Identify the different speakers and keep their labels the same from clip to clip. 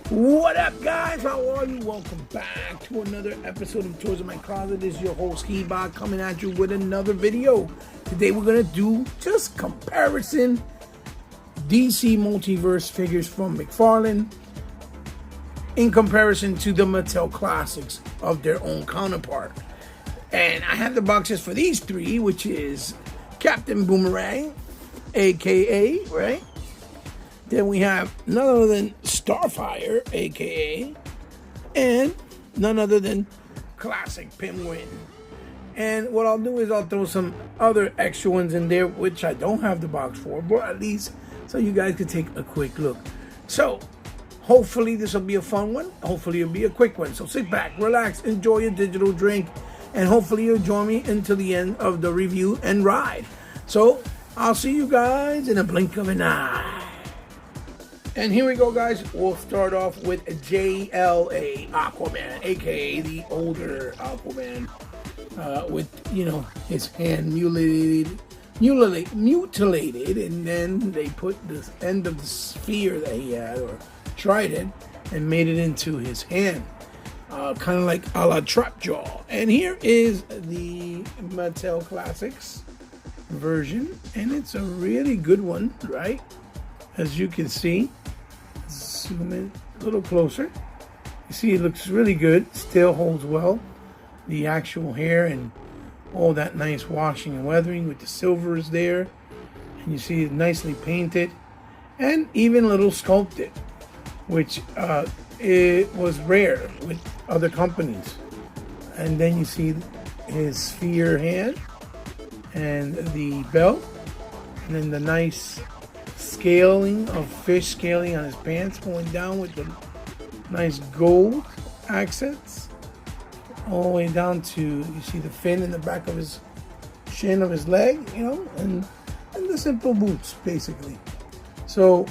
Speaker 1: What up, guys? How are you? Welcome back to another episode of Tours in My Closet. This is your host, Ski-Bot, coming at you with another video. Today we're going to do just comparison DC multiverse figures from McFarlane in comparison to the Mattel Classics of their own counterpart. And I have the boxes for these three, which is Captain Boomerang, aka, right? Then we have none other than Starfire, aka, and none other than Classic Penguin. And what I'll do is I'll throw some other extra ones in there, which I don't have the box for, but at least so you guys can take a quick look. So, hopefully this will be a fun one. Hopefully it'll be a quick one. So sit back, relax, enjoy your digital drink, and hopefully you'll join me until the end of the review and ride. So, I'll see you guys in a blink of an eye. And here we go, guys. We'll start off with JLA Aquaman, aka the older Aquaman, with, you know, his hand mutilated, and then they put the end of the sphere that he had, or trident, and made it into his hand, kind of like a la Trapjaw. And here is the Mattel Classics version, and it's a really good one, right? As you can see, zoom in a little closer. You see it looks really good, still holds well. The actual hair and all that nice washing and weathering with the silvers there. And you see it nicely painted and even a little sculpted, which it was rare with other companies. And then you see his sphere hand and the belt, and then the nice scaling of fish scaling on his pants going down with the nice gold accents all the way down to, you see the fin in the back of his shin of his leg, you know, and the simple boots basically. So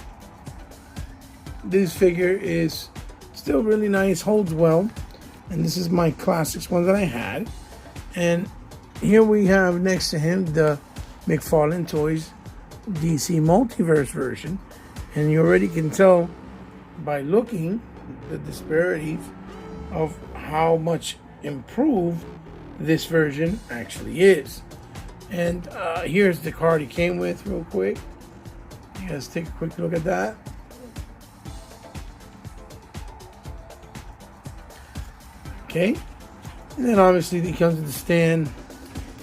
Speaker 1: this figure is still really nice, holds well, and this is my Classics one that I had. And here we have next to him the McFarlane Toys DC Multiverse version, and you already can tell by looking the disparities of how much improved this version actually is. And here's the card he came with real quick. You guys take a quick look at that. Okay, and then obviously he comes to the stand,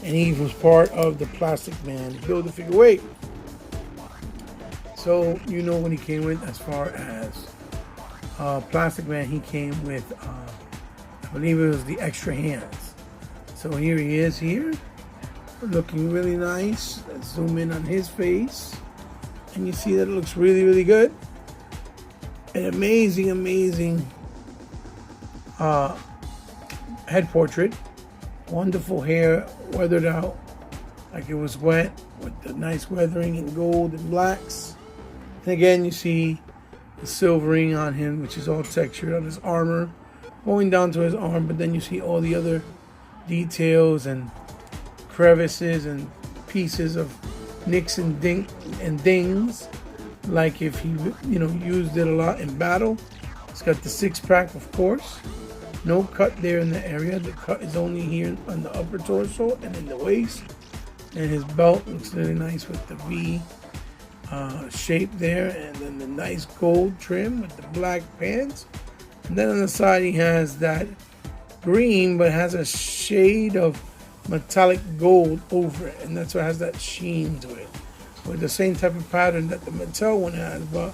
Speaker 1: and he was part of the Plastic Man Build-A-Figure Weight. So you know what he came with as far as Plastic Man. He came with, I believe it was the extra hands. So here he is here, looking really nice. Let's zoom in on his face, and you see that it looks really, really good. An amazing, amazing head portrait. Wonderful hair, weathered out like it was wet, with the nice weathering in gold and blacks. And again, you see the silvering on him, which is all textured on his armor, going down to his arm. But then you see all the other details and crevices and pieces of nicks and dings, like if he, you know, used it a lot in battle. It's got the six-pack, of course. No cut there in the area. The cut is only here on the upper torso and in the waist. And his belt looks really nice with the V shape there, and then the nice gold trim with the black pants. And then on the side he has that green, but has a shade of metallic gold over it, and that's what has that sheen to it, with the same type of pattern that the Mattel one has, but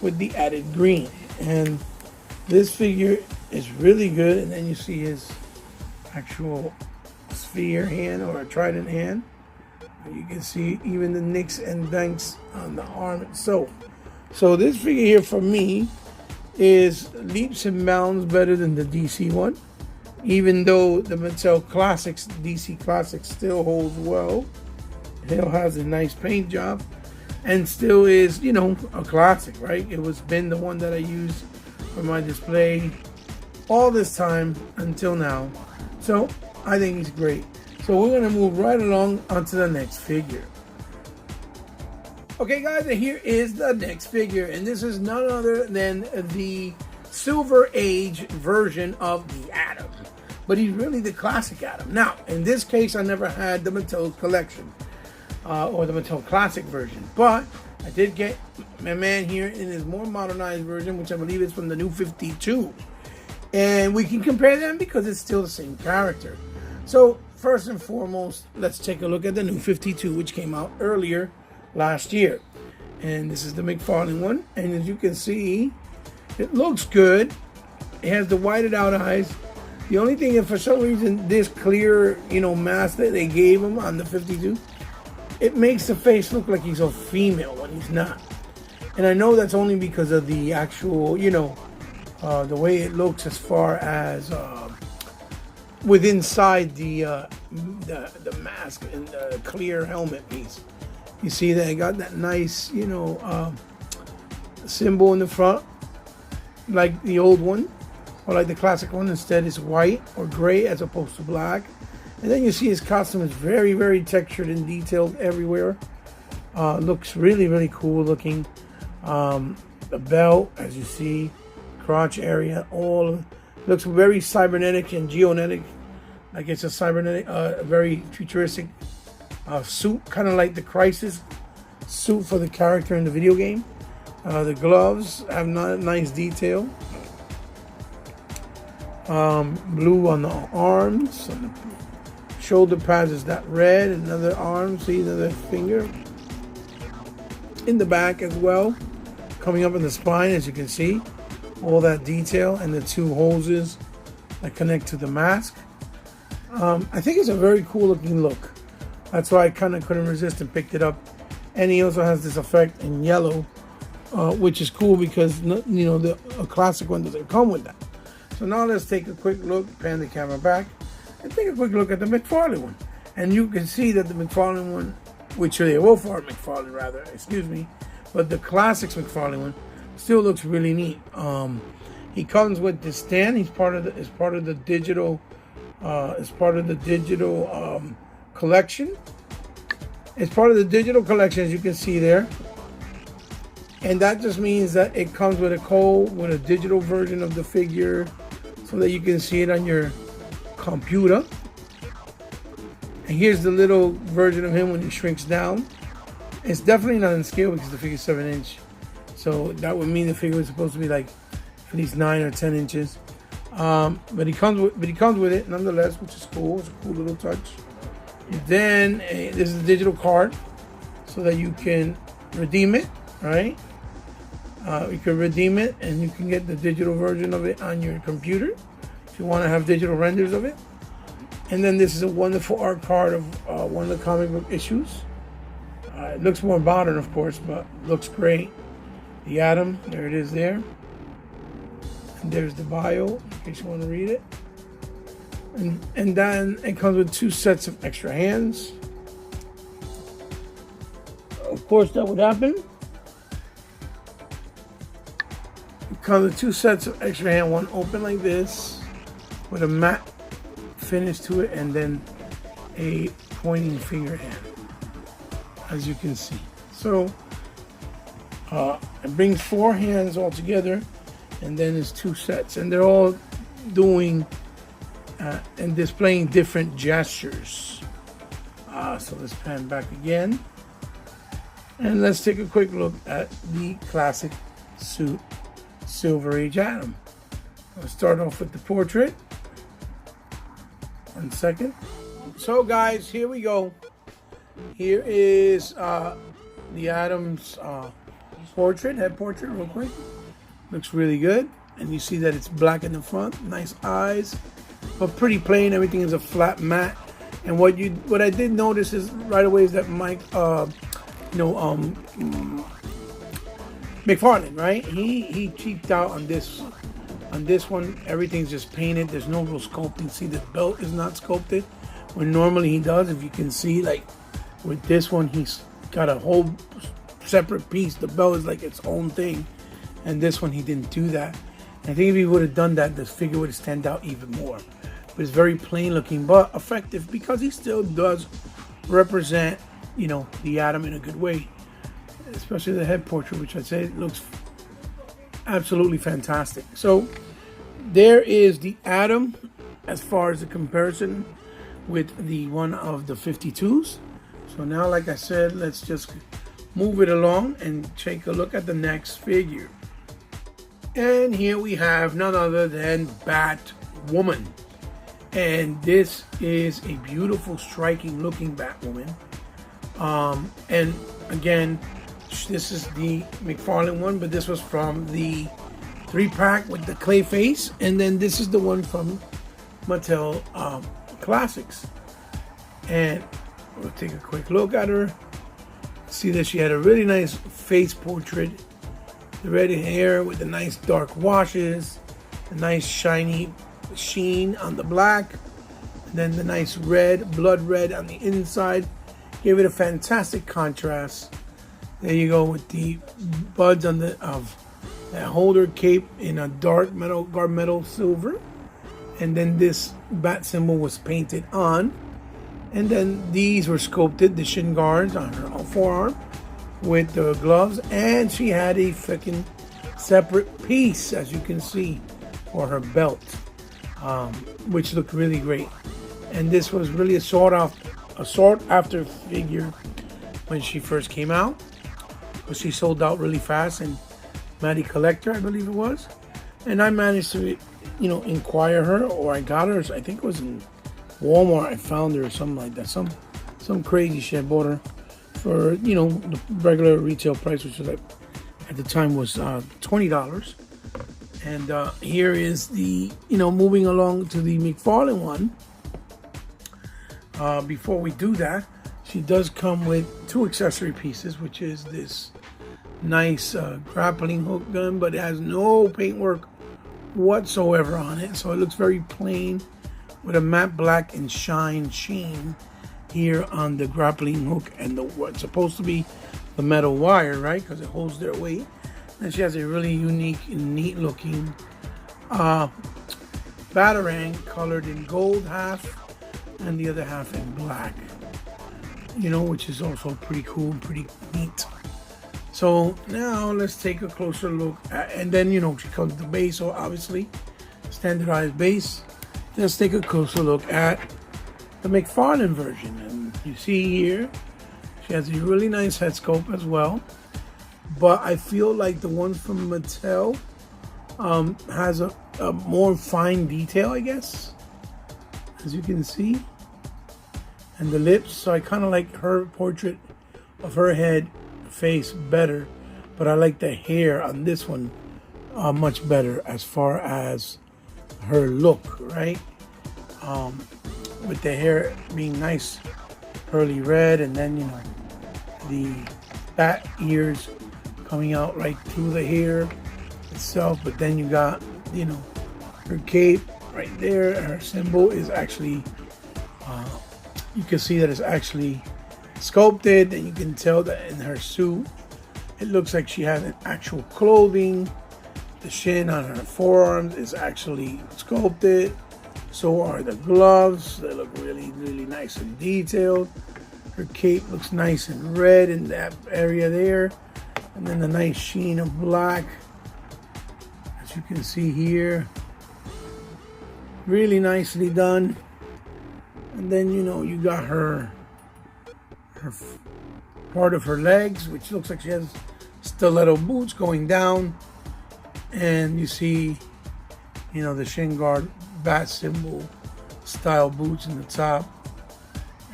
Speaker 1: with the added green. And this figure is really good. And then you see his actual sphere hand, or a trident hand. You can see even the nicks and dents on the arm itself. So this figure here for me is leaps and bounds better than the DC one, even though the Mattel Classics, DC Classics, still holds well. It still has a nice paint job and still is, you know, a classic, right? It was been the one that I used for my display all this time until now. So I think he's great. So we're going to move right along onto the next figure. Okay, guys, and here is the next figure, and this is none other than the Silver Age version of the Atom. But he's really the classic Atom. Now, in this case, I never had the Mattel collection or the Mattel classic version. But I did get my man here in his more modernized version, which I believe is from the New 52. And we can compare them because it's still the same character. So, first and foremost, let's take a look at the New 52, which came out earlier last year. And this is the McFarlane one. And as you can see, it looks good. It has the whited out eyes. The only thing is, for some reason, this clear, mask that they gave him on the 52, it makes the face look like he's a female when he's not. And I know that's only because of the actual, the way it looks as far as with inside the mask and the clear helmet piece. You see that it got that nice, symbol in the front, like the old one, or like the classic one. Instead, it's white or gray as opposed to black. And then you see his costume is very, very textured and detailed everywhere. Looks really, really cool looking. The belt, as you see, crotch area, all looks very cybernetic and geonetic. Like it's a cybernetic, very futuristic suit, kind of like the Crisis suit for the character in the video game. The gloves have nice detail. Blue on the arms. On the shoulder pads is that red. Another arm, see another finger. In the back as well. Coming up in the spine, as you can see. All that detail and the two hoses that connect to the mask. I think it's a very cool looking look. That's why I kind of couldn't resist and picked it up. And he also has this effect in yellow, which is cool because a classic one doesn't come with that. So now let's take a quick look, pan the camera back, and take a quick look at the McFarlane one. And you can see that the McFarlane one, which the Wolfhard McFarlane rather, excuse me, but the classics McFarlane one still looks really neat. He comes with this stand. He's part of the digital collection. It's part of the digital collection, as you can see there. And that just means that it comes with a digital version of the figure so that you can see it on your computer. And here's the little version of him when he shrinks down. It's definitely not in scale because the figure's 7-inch. So that would mean the figure is supposed to be like at least 9 or 10 inches. But he comes with it nonetheless, which is cool. It's a cool little touch. Then this is a digital card so that you can redeem it, right? You can redeem it and you can get the digital version of it on your computer if you want to have digital renders of it. And then this is a wonderful art card of one of the comic book issues. It looks more modern, of course, but looks great. The Atom, there it is there. And there's the bio, in case you want to read it. And then it comes with 2 sets of extra hands. Of course, that would happen. It comes with 2 sets of extra hand, one open like this, with a matte finish to it, and then a pointing finger hand, as you can see. So it brings 4 hands all together, and then it's 2 sets, and they're all doing and displaying different gestures. So let's pan back again, and let's take a quick look at the classic suit Silver Age Atom. I'll start off with the portrait. 1 second. So guys, here we go. Here is the Atom's head portrait real quick. Looks really good. And you see that it's black in the front, nice eyes, but pretty plain. Everything is a flat matte. And what I did notice is right away is that McFarlane, right? He cheaped out on this. On this one, everything's just painted. There's no real sculpting. See, the belt is not sculpted, when normally he does. If you can see, like with this one, he's got a whole separate piece. The belt is like its own thing, and this one he didn't do that. And I think if he would have done that, the figure would have stand out even more. But it's very plain looking, but effective because he still does represent, the Atom in a good way. Especially the head portrait, which I'd say looks absolutely fantastic. So there is the Atom as far as the comparison with the one of the 52s. So now, like I said, let's just move it along and take a look at the next figure. And here we have none other than Batwoman. And this is a beautiful, striking looking Batwoman. And again, this is the McFarlane one, but this was from the 3-pack with the clay face. And then this is the one from Mattel Classics. And we'll take a quick look at her. See that she had a really nice face portrait. The red hair with the nice dark washes. The nice shiny sheen on the black. And then the nice red, blood red on the inside. Gave it a fantastic contrast. There you go with the buds on the that holder cape in a dark metal silver. And then this bat symbol was painted on. And then these were sculpted, the shin guards on her forearm with the gloves. And she had a freaking separate piece, as you can see, for her belt, which looked really great. And this was really a sought after figure when she first came out. But she sold out really fast, and Maddie Collector, I believe it was. And I managed to, inquire her, or I got her. I think it was in Walmart. I found her or something like that. Some crazy shit. I bought her for, the regular retail price, which was at the time was $20. And here is the, moving along to the McFarlane one. Before we do that, she does come with 2 accessory pieces, which is this nice grappling hook gun, but it has no paintwork whatsoever on it, so it looks very plain with a matte black and sheen here on the grappling hook and what's supposed to be the metal wire, right? Because it holds their weight. And she has a really unique and neat looking batarang colored in gold half and the other half in black, which is also pretty cool, pretty neat. So now let's take a closer look at, and then she comes the base, so obviously standardized base. Let's take a closer look at the McFarlane version, and you see here she has a really nice head sculpt as well. But I feel like the one from Mattel has a more fine detail, I guess, as you can see, and the lips. So I kind of like her portrait of her head face better, but I like the hair on this one much better as far as her look, right? With the hair being nice pearly red, and then the bat ears coming out right through the hair itself. But then you got her cape right there. Her symbol is actually you can see that it's actually sculpted, and you can tell that in her suit it looks like she has an actual clothing. The shin on her forearms is actually sculpted. So are the gloves. They look really, really nice and detailed. Her cape looks nice and red in that area there. And then the nice sheen of black, as you can see here. Really nicely done. And then, you got her part of her legs, which looks like she has stiletto boots going down. And you see, the shin guard bat symbol style boots in the top.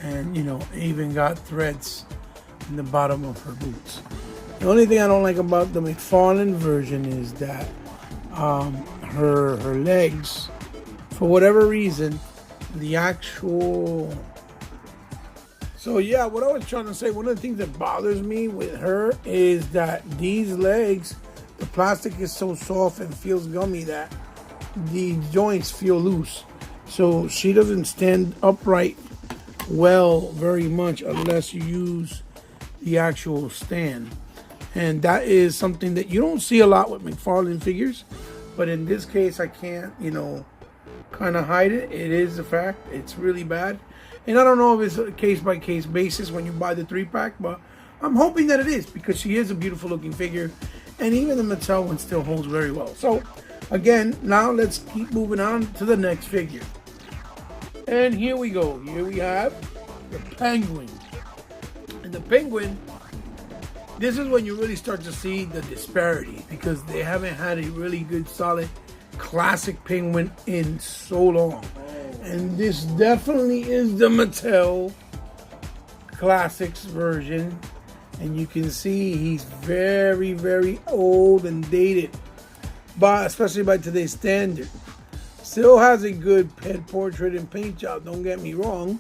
Speaker 1: And, even got threads in the bottom of her boots. The only thing I don't like about the McFarlane version is that her legs, for whatever reason, the actual... So yeah, what I was trying to say, one of the things that bothers me with her is that these legs, the plastic is so soft and feels gummy that the joints feel loose. So she doesn't stand upright well very much unless you use the actual stand. And that is something that you don't see a lot with McFarlane figures. But in this case, I can't, kind of hide it. It is a fact. It's really bad. And I don't know if it's a case-by-case basis when you buy the 3-pack, but I'm hoping that it is, because she is a beautiful looking figure. And even the Mattel one still holds very well. So again, now let's keep moving on to the next figure. And here we go. Here we have the Penguin. And the Penguin, this is when you really start to see the disparity, because they haven't had a really good, solid, classic Penguin in so long. And this definitely is the Mattel Classics version. And you can see he's very, very old and dated, but especially by today's standard. Still has a good head portrait and paint job, don't get me wrong,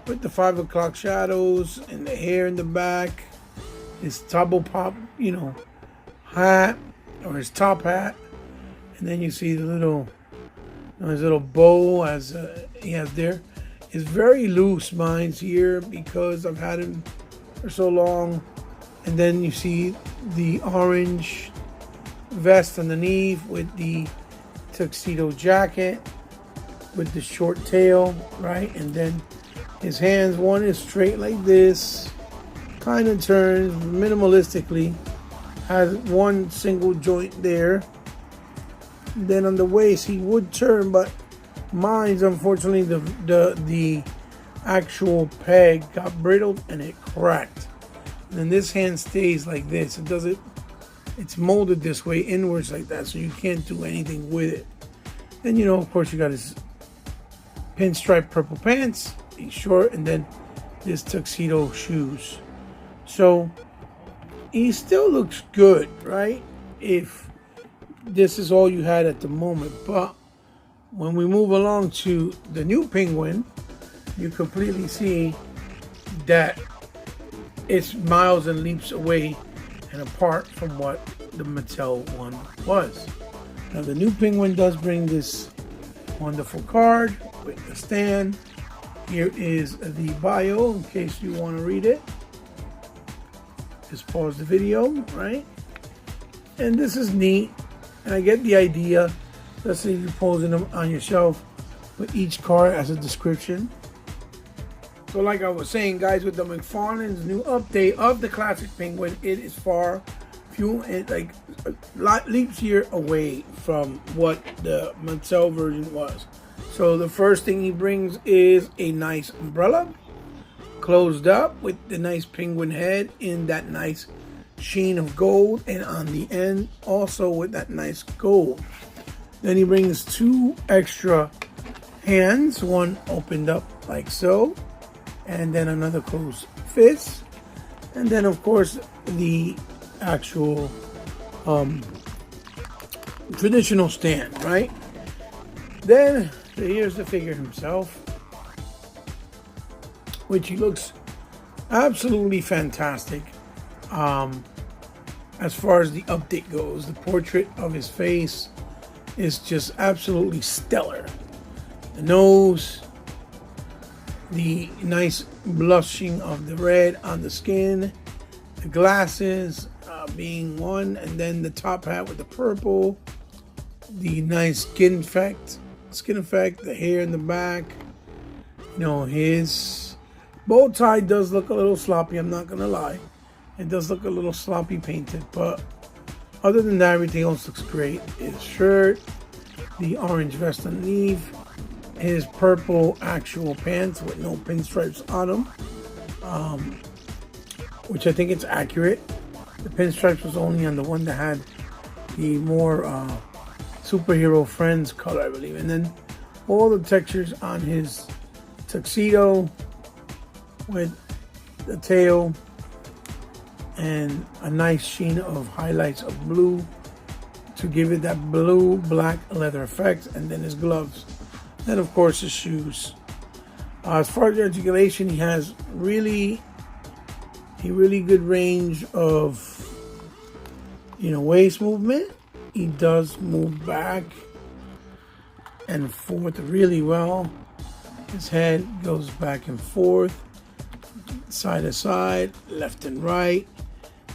Speaker 1: with the 5 o'clock shadows and the hair in the back, his double pop, hat, or his top hat, and then you see the little, his little bow as he has there. It's very loose, mine's here, because I've had him for so long. And then you see the orange vest underneath with the tuxedo jacket with the short tail, right? And then his hands, one is straight like this, kind of turns minimalistically, has one single joint there. Then on the waist he would turn, but mine's, unfortunately, the actual peg got brittled and it cracked. And then this hand stays like this. It's molded this way inwards like that, so you can't do anything with it. Then, of course, you got his pinstripe purple pants, he's short, and then his tuxedo shoes. So he still looks good, right? If this is all you had at the moment. But when we move along to the new Penguin, you completely see that it's miles and leaps away and apart from what the Mattel one was. Now the new Penguin does bring this wonderful card with the stand. Here is the bio in case you want to read it. Just pause the video, right? And this is neat, and I get the idea. Let's say you're posing them on your shelf with each card as a description. So like I was saying, guys, with the McFarlane's new update of the classic Penguin, it is far few, like leaps year away from what the Mattel version was. So the first thing he brings is a nice umbrella, closed up with the nice penguin head in that nice sheen of gold, and on the end also with that nice gold. Then he brings two extra hands, one opened up like so, and then another closed fist, and then of course the actual traditional stand, right? Then here's the figure himself, which he looks absolutely fantastic. As far as the update goes, the portrait of his face is just absolutely stellar. The nose, the nice blushing of the red on the skin, the glasses being one, and then the top hat with the purple, the nice skin effect, the hair in the back. His bow tie does look a little sloppy, I'm not gonna lie. It does look a little sloppy painted, but other than that, everything else looks great. His shirt, the orange vest underneath, his purple actual pants with no pinstripes on them, which I think it's accurate. The pinstripes was only on the one that had the more superhero friends color, I believe. And then all the textures on his tuxedo with the tail and a nice sheen of highlights of blue to give it that blue black leather effect, and then his gloves, and of course his shoes. As far as the articulation, he has really good range of waist movement. He does move back and forth really well. His head goes back and forth, side to side, left and right.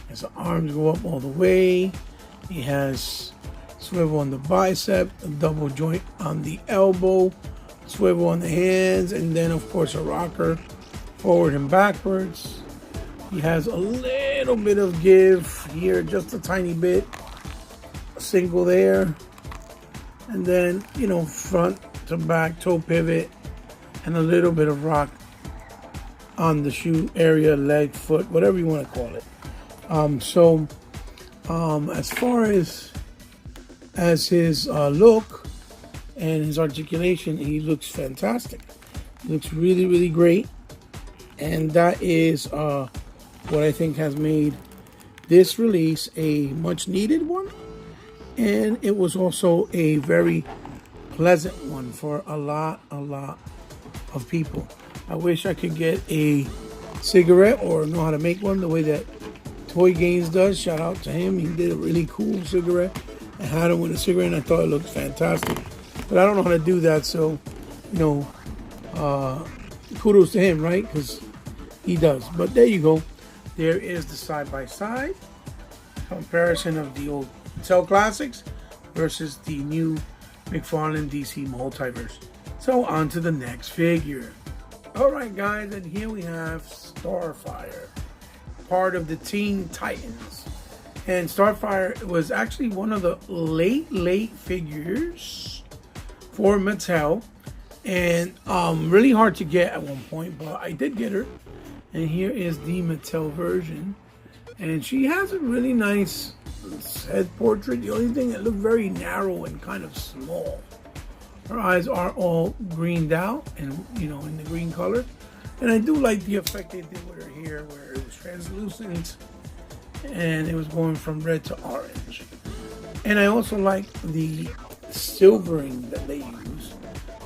Speaker 1: His arms go up all the way. He has swivel on the bicep, a double joint on the elbow, swivel on the hands, and then of course a rocker forward and backwards. He has a little bit of give here, just a tiny bit, single there, and then, you know, front to back toe pivot, and a little bit of rock on the shoe area, leg, foot, whatever you want to call it. As far as his look and his articulation, he looks fantastic. He looks really, really great. And that is what I think has made this release a much needed one. And it was also a very pleasant one for a lot of people. I wish I could get a cigarette or know how to make one the way that Toy Gaines does. Shout out to him. He did a really cool cigarette. I had it with a cigarette and I thought it looked fantastic. But I don't know how to do that, so, you know, kudos to him, right? Because he does. But there you go. There is the side-by-side comparison of the old Mattel Classics versus the new McFarlane DC Multiverse. So on to the next figure. Alright guys, and here we have Starfire, part of the Teen Titans. And Starfire was actually one of the late figures for Mattel. And really hard to get at one point, but I did get her. And here is the Mattel version. And she has a really nice head portrait. The only thing that looked very narrow and kind of small. Her eyes are all greened out and, you know, in the green color. And I do like the effect they did with her here where it was translucent and it was going from red to orange. And I also like the silvering that they use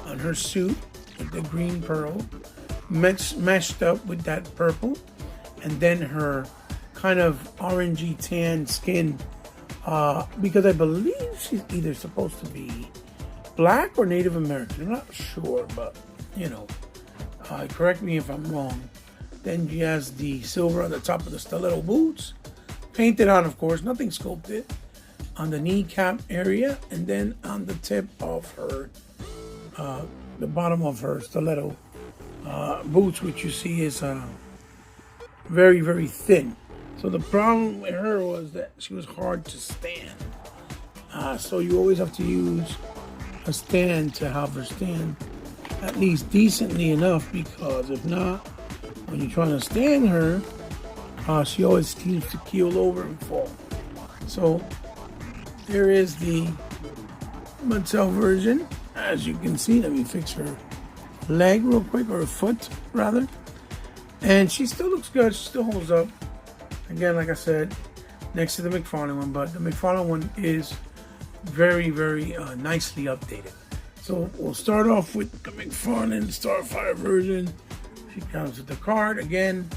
Speaker 1: on her suit with the green pearl meshed up with that purple. And then her kind of orangey tan skin because I believe she's either supposed to be Black or Native American. I'm not sure, but you know, correct me if I'm wrong. Then she has the silver on the top of the stiletto boots, painted on, of course, nothing sculpted, on the kneecap area, and then on the tip of her, the bottom of her stiletto boots, which you see is very thin. So the problem with her was that she was hard to stand. So you always have to use a stand to have her stand at least decently enough, because if not, when you're trying to stand her, she always seems to keel over and fall. So there is the Mattel version. As you can see, let me fix her leg real quick, or her foot rather. And she still looks good, she still holds up. Again, like I said, next to the McFarlane one, but the McFarlane one is very nicely updated. So we'll start off with the McFarlane Starfire version. She comes with the card again,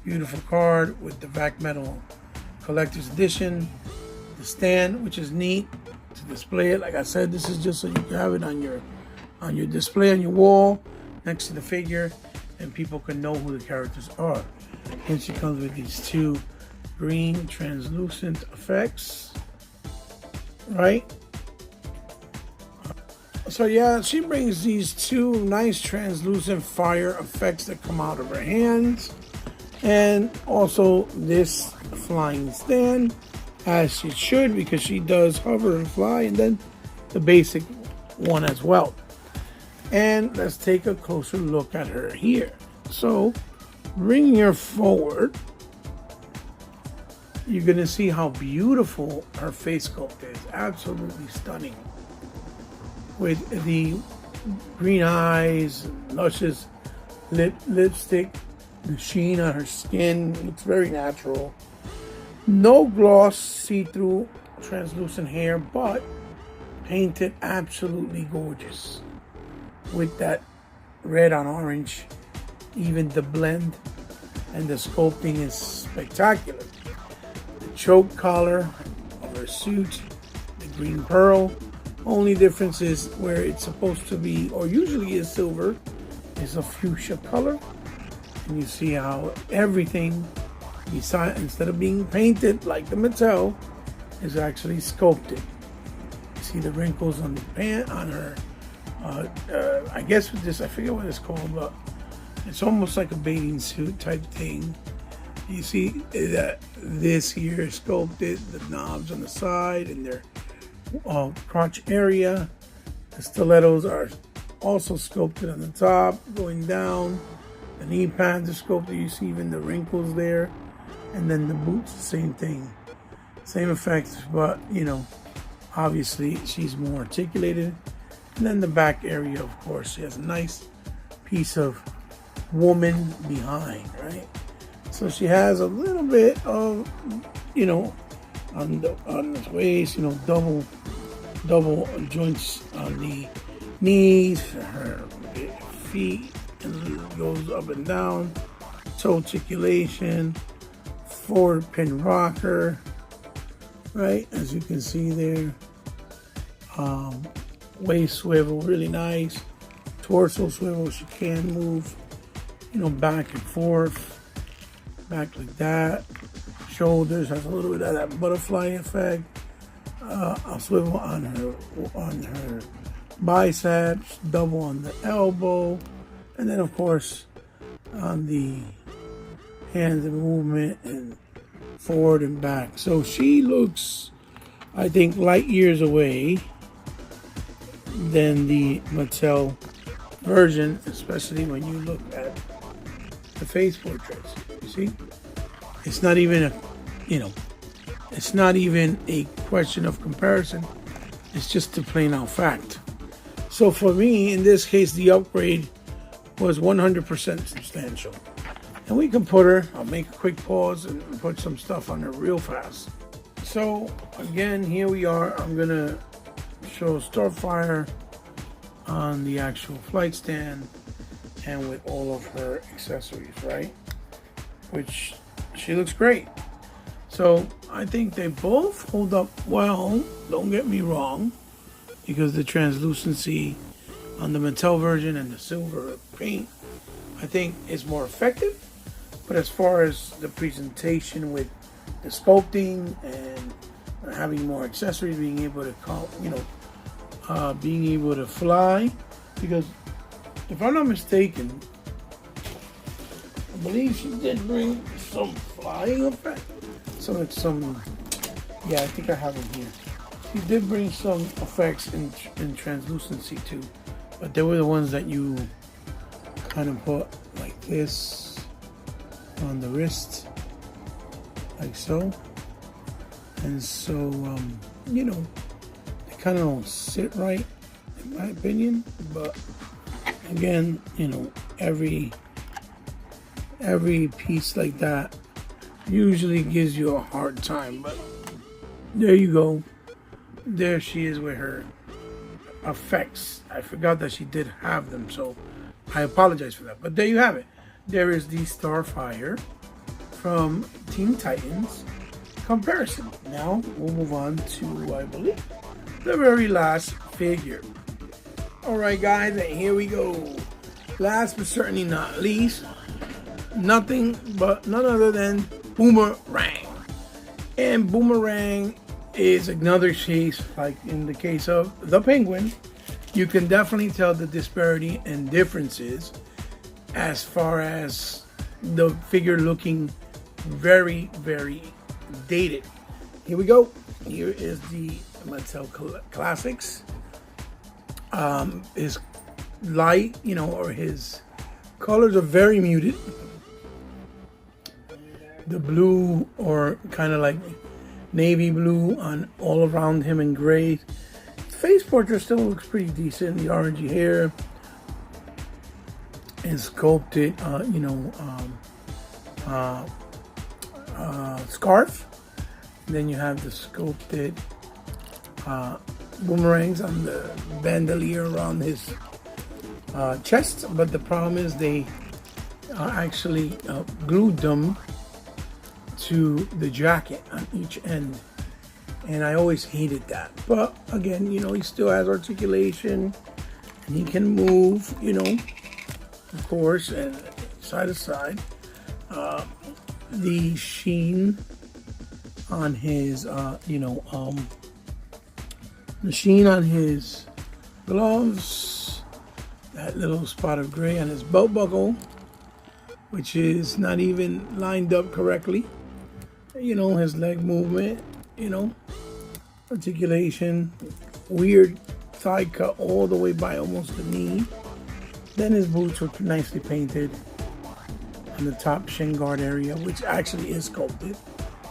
Speaker 1: beautiful card with the Vac Metal Collector's Edition. The stand, which is neat to display it. Like I said, this is just so you can have it on your display on your wall next to the figure, and people can know who the characters are. And she comes with these two green translucent effects, right? So yeah, she brings these two nice translucent fire effects that come out of her hands, and also this flying stand, as she should, because she does hover and fly, and then the basic one as well. And let's take a closer look at her here. So bringing her forward, you're going to see how beautiful her face sculpt is. Absolutely stunning. With the green eyes, luscious lipstick, the sheen on her skin looks very natural. No gloss, see-through, translucent hair, but painted absolutely gorgeous. With that red on orange, even the blend and the sculpting is spectacular. The choke collar of her suit, the green pearl. Only difference is where it's supposed to be, or usually is silver, is a fuchsia color. And you see how everything, instead of being painted like the Mattel, is actually sculpted. You see the wrinkles on the pant, on her, I guess with this, I forget what it's called, but it's almost like a bathing suit type thing. You see that this here is sculpted, the knobs on the side, and they're crotch area. The stilettos are also sculpted on the top, going down. The knee pads are sculpted. You see even the wrinkles there. And then the boots, same thing. Same effects, but, obviously she's more articulated. And then the back area, of course, she has a nice piece of woman behind, right? So she has a little bit of, on the waist, double joints on the knees, her feet, and it goes up and down, toe articulation, forward pin rocker, right, as you can see there. Waist swivel, really nice. Torso swivel, she can move, back and forth, back like that. Shoulders has a little bit of that butterfly effect. A swivel on her biceps, double on the elbow, and then of course on the hands and movement and forward and back. So she looks, I think, light years away than the Mattel version, especially when you look at the face portraits. You see, it's not even it's not even a question of comparison. It's just a plain out fact. So for me, in this case, the upgrade was 100% substantial. And we can put her, I'll make a quick pause and put some stuff on her real fast. So again, here we are. I'm gonna show Starfire on the actual flight stand and with all of her accessories, right? Which she looks great. So I think they both hold up well, don't get me wrong, because the translucency on the Mattel version and the silver paint, I think, is more effective. But as far as the presentation with the sculpting and having more accessories, being able to being able to fly, because if I'm not mistaken, I believe she did bring some flying effect. Yeah, I think I have them here. She did bring some effects in translucency too, but they were the ones that you kind of put like this on the wrist, like so. And so, they kind of don't sit right, in my opinion. But again, every piece like that usually gives you a hard time. But there you go. There she is with her effects. I forgot that she did have them, so I apologize for that. But there you have it. There is the Starfire from Teen Titans comparison. Now we'll move on to, I believe, the very last figure. Alright guys, and here we go. Last but certainly not least, nothing but none other than Boomerang. And Boomerang is another case, like in the case of the Penguin. You can definitely tell the disparity and differences as far as the figure looking very, very dated. Here we go. Here is the Mattel Classics. His light, or his colors are very muted. The blue, or kind of like navy blue on all around him, and gray. Face portrait still looks pretty decent. The orangey hair is sculpted, scarf. And then you have the sculpted boomerangs on the bandolier around his chest. But the problem is they actually glued them to the jacket on each end, and I always hated that. But again, he still has articulation and he can move, of course, and side to side. The sheen on his the sheen on his gloves, that little spot of gray on his belt buckle, which is not even lined up correctly. His leg movement, articulation, weird thigh cut all the way by almost the knee. Then his boots were nicely painted on the top shin guard area, which actually is sculpted.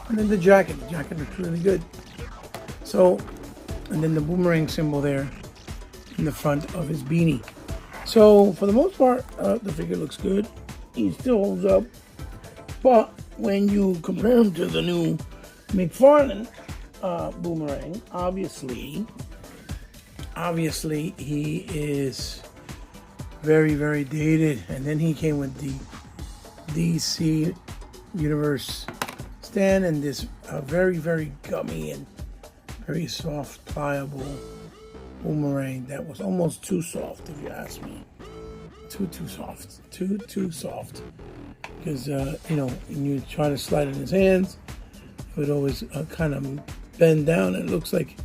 Speaker 1: And then the jacket looks really good. So, and then the boomerang symbol there in the front of his beanie. So for the most part, the figure looks good. He still holds up. But when you compare him to the new McFarlane boomerang, obviously he is very, very dated. And then he came with the DC Universe stand and this very, very gummy and very soft, pliable boomerang that was almost too soft, if you ask me. Too soft. Because, when you try to slide in his hands, it would always kind of bend down. It looks like,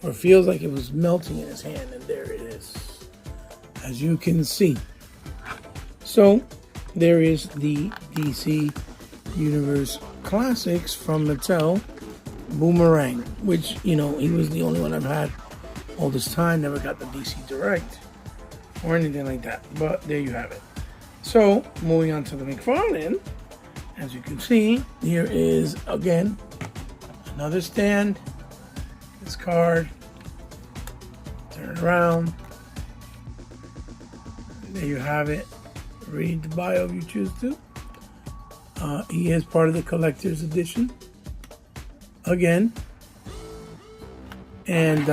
Speaker 1: or feels like it was melting in his hand, and there it is, as you can see. So, there is the DC Universe Classics from Mattel Boomerang, which, he was the only one I've had all this time. Never got the DC Direct or anything like that, but there you have it. So moving on to the McFarlane, as you can see, here is again another stand. This card, turn it around, there you have it. Read the bio if you choose to. He is part of the collector's edition again, and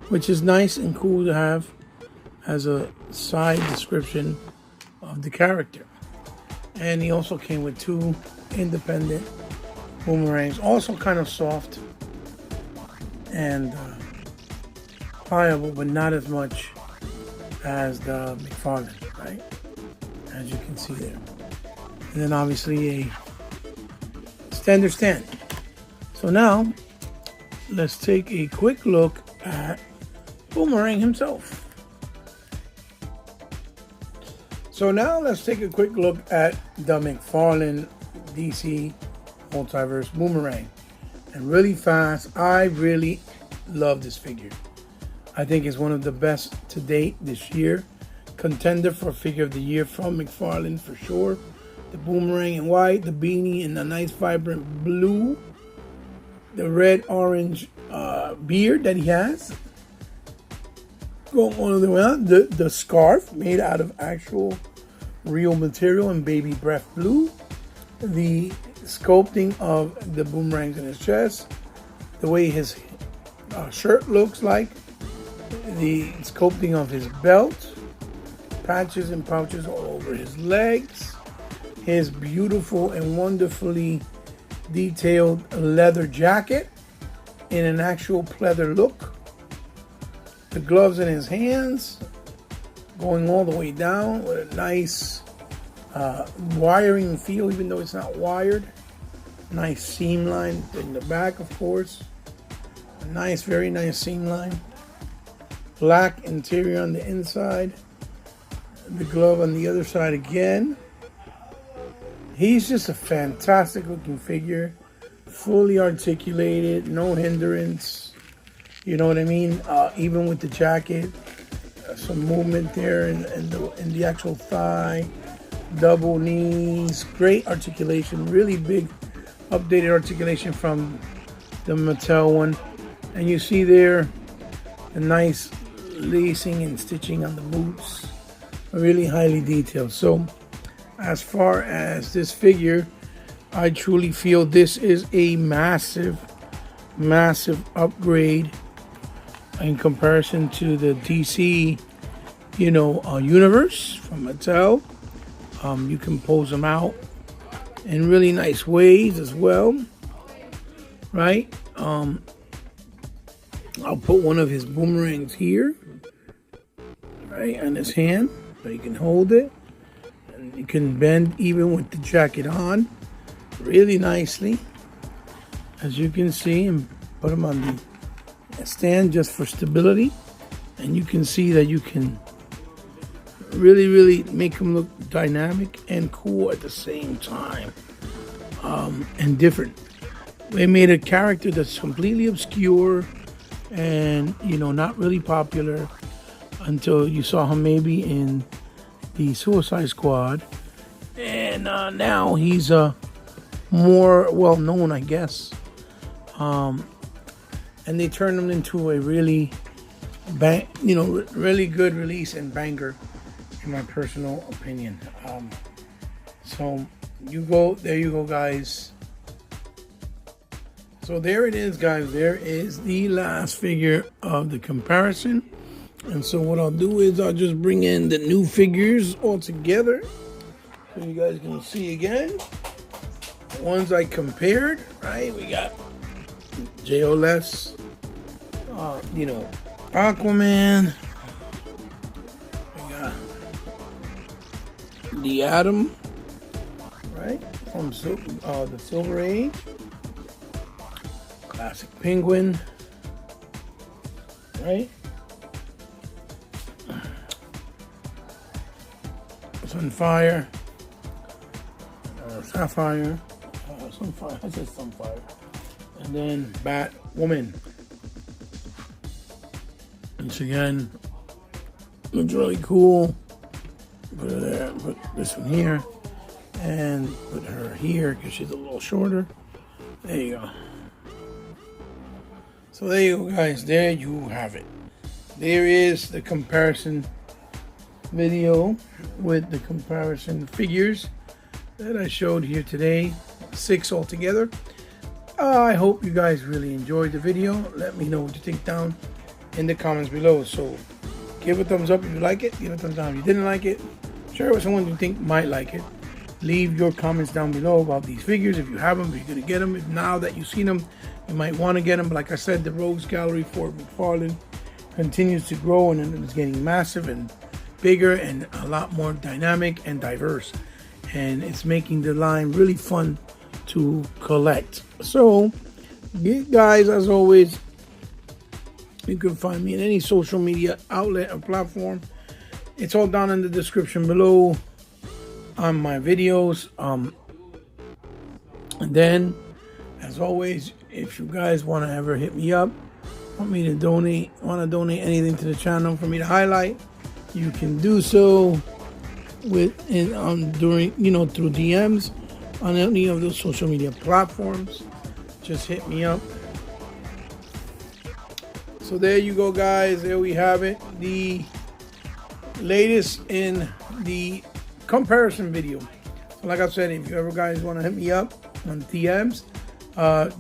Speaker 1: which is nice and cool to have as a side description of the character. And he also came with 2 independent boomerangs, also kind of soft and pliable, but not as much as the McFarlane, right? As you can see there. And then obviously a standard stand. So now let's take a quick look at Boomerang himself. So now let's take a quick look at the McFarlane DC Multiverse Boomerang. And really fast, I really love this figure. I think it's one of the best to date this year. Contender for Figure of the Year from McFarlane for sure. The boomerang in white, the beanie in a nice vibrant blue, the red-orange beard that he has. Going all the way on, the scarf made out of actual real material in baby breath blue. The sculpting of the boomerangs in his chest. The way his shirt looks like. The sculpting of his belt. Patches and pouches all over his legs. His beautiful and wonderfully detailed leather jacket in an actual pleather look. The gloves in his hands going all the way down with a nice wiring feel, even though it's not wired. Nice seam line in the back, of course. A nice, very nice seam line. Black interior on the inside. The glove on the other side again. He's just a fantastic looking figure. Fully articulated, no hindrance. You know what I mean? Even with the jacket, some movement there in the actual thigh. Double knees, great articulation. Really big updated articulation from the Mattel one. And you see there the nice lacing and stitching on the boots. Really highly detailed. So as far as this figure, I truly feel this is a massive upgrade in comparison to the DC, universe from Mattel. You can pose them out in really nice ways as well, right? I'll put one of his boomerangs here, right, on his hand, so you can hold it. And you can bend even with the jacket on really nicely, as you can see, and put them on the stand just for stability. And you can see that you can really make them look dynamic and cool at the same time, and different. they made a character that's completely obscure and, you know, not really popular until you saw him maybe in the Suicide Squad. And now he's more well known, I guess. And they turned him into a really, really good release and banger, in my personal opinion. So there you go, guys. So there it is, guys. There is the last figure of the comparison. And so what I'll do is I'll just bring in the new figures all together, so you guys can see again the ones I compared. Right, we got JLS, Aquaman. We got the Atom, right, from the Silver Age. Classic Penguin, right? Sunfire, Sapphire, Sunfire, I said Sunfire, and then Batwoman. Once again, looks really cool. Put her there, put this one here, and put her here because she's a little shorter. There you go. So there you go, guys. There you have it. There is the comparison video with the comparison figures that I showed here today. 6 altogether. I hope you guys really enjoyed the video. Let me know what you think down in the comments below. So give a thumbs up if you like it. Give a thumbs down if you didn't like it. Share it with someone you think might like it. Leave your comments down below about these figures. If you have them, if you're going to get them. If now that you've seen them, you might want to get them. But like I said, the Rogues Gallery for McFarlane continues to grow, and it's getting massive and bigger and a lot more dynamic and diverse. And it's making the line really fun to collect. So, guys, as always, you can find me in any social media outlet or platform. It's all down in the description below on my videos. And then, as always, if you guys want to ever hit me up, want to donate anything to the channel for me to highlight, you can do so through DMs on any of those social media platforms. Just hit me up. So there you go, guys. There we have it. The latest in the comparison video. So like I said, if you ever guys want to hit me up on DMs,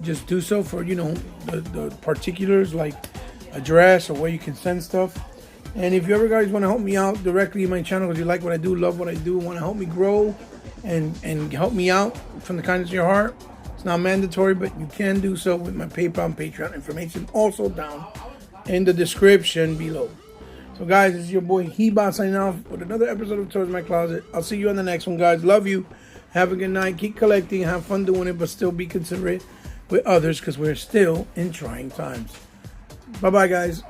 Speaker 1: just do so for the particulars like address or where you can send stuff. And if you ever guys want to help me out directly in my channel because you like what I do, love what I do, want to help me grow and help me out from the kindness of your heart, it's not mandatory, but you can do so with my PayPal and Patreon information also down in the description below. So guys, this is your boy Heba signing off with another episode of Towards My Closet. I'll see you on the next one, guys. Love you. Have a good night. Keep collecting. Have fun doing it, but still be considerate with others because we're still in trying times. Bye-bye, guys.